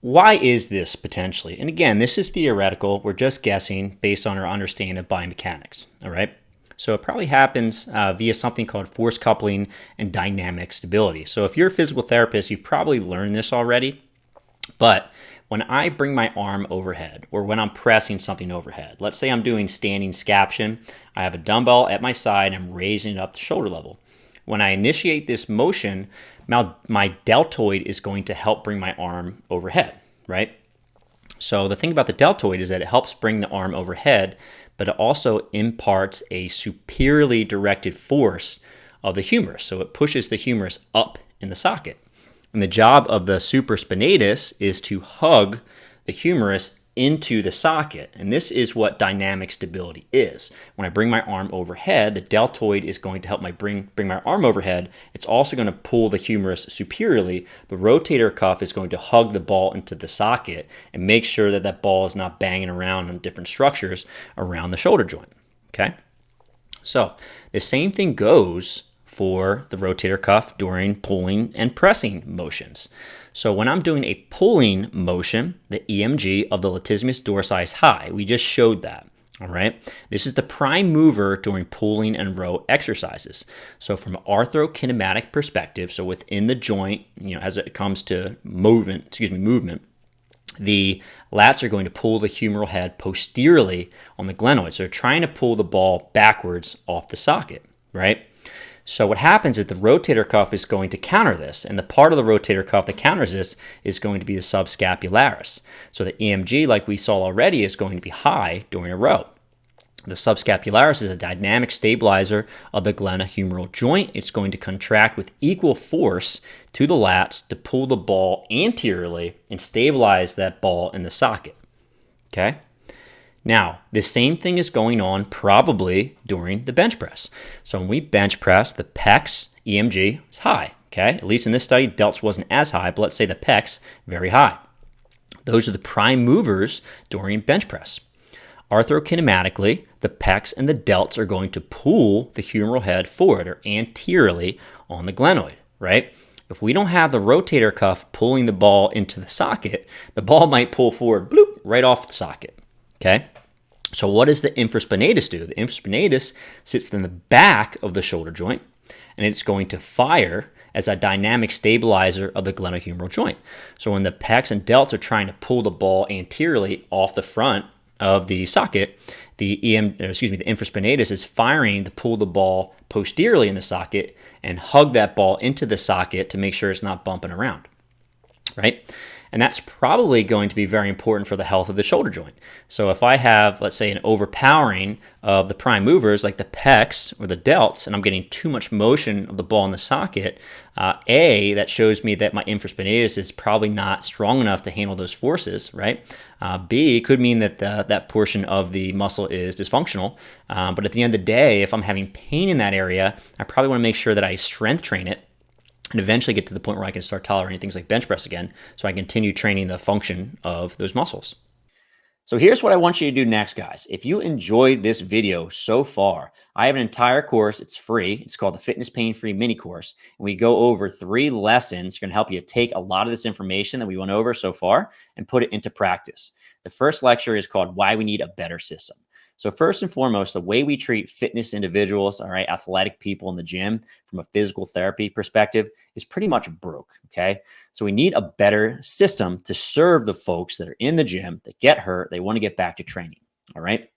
why is this potentially? And again, this is theoretical. We're just guessing based on our understanding of biomechanics, all right? So it probably happens via something called force coupling and dynamic stability. So if you're a physical therapist, you've probably learned this already. But when I bring my arm overhead or when I'm pressing something overhead, let's say I'm doing standing scaption, I have a dumbbell at my side, I'm raising it up to shoulder level. When I initiate this motion, my deltoid is going to help bring my arm overhead, right? So the thing about the deltoid is that it helps bring the arm overhead, but it also imparts a superiorly directed force of the humerus. So it pushes the humerus up in the socket. And the job of the supraspinatus is to hug the humerus into the socket. And this is what dynamic stability is. When I bring my arm overhead, the deltoid is going to help bring my arm overhead. It's also going to pull the humerus superiorly. The rotator cuff is going to hug the ball into the socket and make sure that that ball is not banging around on different structures around the shoulder joint. Okay? So the same thing goes for the rotator cuff during pulling and pressing motions. So when I'm doing a pulling motion, the EMG of the latissimus dorsi is high. We just showed that, all right? This is the prime mover during pulling and row exercises. So from an arthrokinematic perspective, so within the joint, as it comes to movement, the lats are going to pull the humeral head posteriorly on the glenoid. So they're trying to pull the ball backwards off the socket, right? So what happens is the rotator cuff is going to counter this, and the part of the rotator cuff that counters this is going to be the subscapularis. So the EMG, like we saw already, is going to be high during a row. The subscapularis is a dynamic stabilizer of the glenohumeral joint. It's going to contract with equal force to the lats to pull the ball anteriorly and stabilize that ball in the socket. Okay? Now, the same thing is going on probably during the bench press. So when we bench press, the pecs EMG is high, okay? At least in this study, delts wasn't as high, but let's say the pecs, very high. Those are the prime movers during bench press. Arthrokinematically, the pecs and the delts are going to pull the humeral head forward or anteriorly on the glenoid, right? If we don't have the rotator cuff pulling the ball into the socket, the ball might pull forward, bloop, right off the socket, okay? So what does the infraspinatus do? The infraspinatus sits in the back of the shoulder joint, and it's going to fire as a dynamic stabilizer of the glenohumeral joint. So when the pecs and delts are trying to pull the ball anteriorly off the front of the socket, the infraspinatus is firing to pull the ball posteriorly in the socket and hug that ball into the socket to make sure it's not bumping around, right? And that's probably going to be very important for the health of the shoulder joint. So if I have, let's say, an overpowering of the prime movers like the pecs or the delts, and I'm getting too much motion of the ball in the socket, that shows me that my infraspinatus is probably not strong enough to handle those forces, right? B, could mean that that portion of the muscle is dysfunctional. But at the end of the day, if I'm having pain in that area, I probably want to make sure that I strength train it and eventually get to the point where I can start tolerating things like bench press again, so I continue training the function of those muscles. So here's what I want you to do next, guys. If you enjoyed this video so far, I have an entire course. It's free. It's called the Fitness Pain-Free Mini Course. And we go over 3 lessons. It's going to help you take a lot of this information that we went over so far and put it into practice. The first lecture is called Why We Need a Better System. So first and foremost, the way we treat fitness individuals, all right, athletic people in the gym from a physical therapy perspective is pretty much broke, okay? So we need a better system to serve the folks that are in the gym that get hurt, they want to get back to training, all right?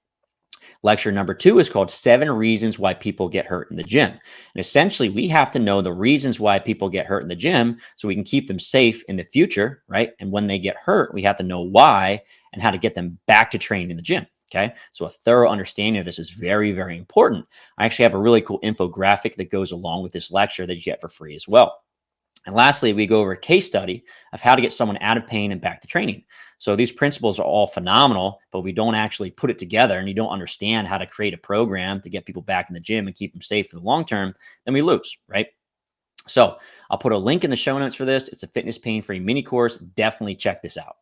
Lecture number 2 is called 7 Reasons Why People Get Hurt in the Gym. And essentially, we have to know the reasons why people get hurt in the gym so we can keep them safe in the future, right? And when they get hurt, we have to know why and how to get them back to training in the gym. Okay, so a thorough understanding of this is very, very important. I actually have a really cool infographic that goes along with this lecture that you get for free as well. And lastly, we go over a case study of how to get someone out of pain and back to training. So these principles are all phenomenal, but we don't actually put it together and you don't understand how to create a program to get people back in the gym and keep them safe for the long term, then we lose, right? So I'll put a link in the show notes for this. It's a Fitness Pain-Free Mini Course. Definitely check this out.